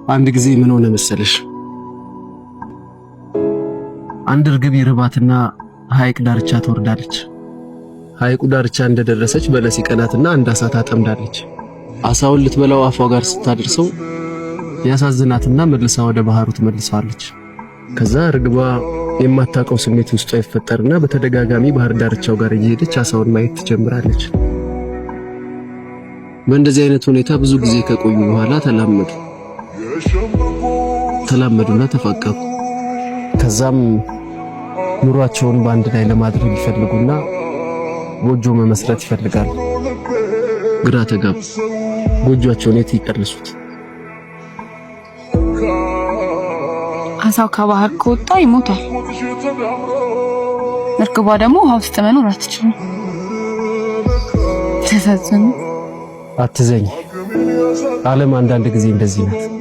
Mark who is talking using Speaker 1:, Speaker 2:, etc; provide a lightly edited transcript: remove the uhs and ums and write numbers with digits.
Speaker 1: አንድ ጊዜ ምን ሆነ መሰለሽ? አንድ እርግብ ይርባትና ሐይቅ ዳርቻ ትወርዳለች። ሐይቁ ዳርቻ እንደደረሰች በለስ ይቀናትና አንድ አሳ ታጠምዳለች። አሳውን ልትበላው አፏ ጋር ስታደርሰው ያሳዝናትና መልሳ ወደ ባህሩ ትመልሰዋለች። ከዛ እርግቧ የማታውቀው ስሜት ውስጧ ይፈጠርና በተደጋጋሚ ባህር ዳርቻው ጋር እየሄደች አሳውን ማየት ትጀምራለች። በእንደዚህ አይነት ሁኔታ ብዙ ጊዜ ከቆዩ በኋላ ተላመዱና ተፋቀሩ። ከዛም ኑሯቸውን በአንድ ላይ ለማድረግ ይፈልጉና ጎጆ መመስረት ይፈልጋሉ። ግራ ተጋቡ። ጎጆአቸውን የት ይቀርሱት?
Speaker 2: አሳው ከባህር ከወጣ ይሞታል። እርግቧ ደግሞ ውሃ ውስጥ መኖር አትችልም። ተሳዘኑ።
Speaker 1: አትዘኝ። ዓለም አንዳንድ ጊዜ እንደዚህ ናት።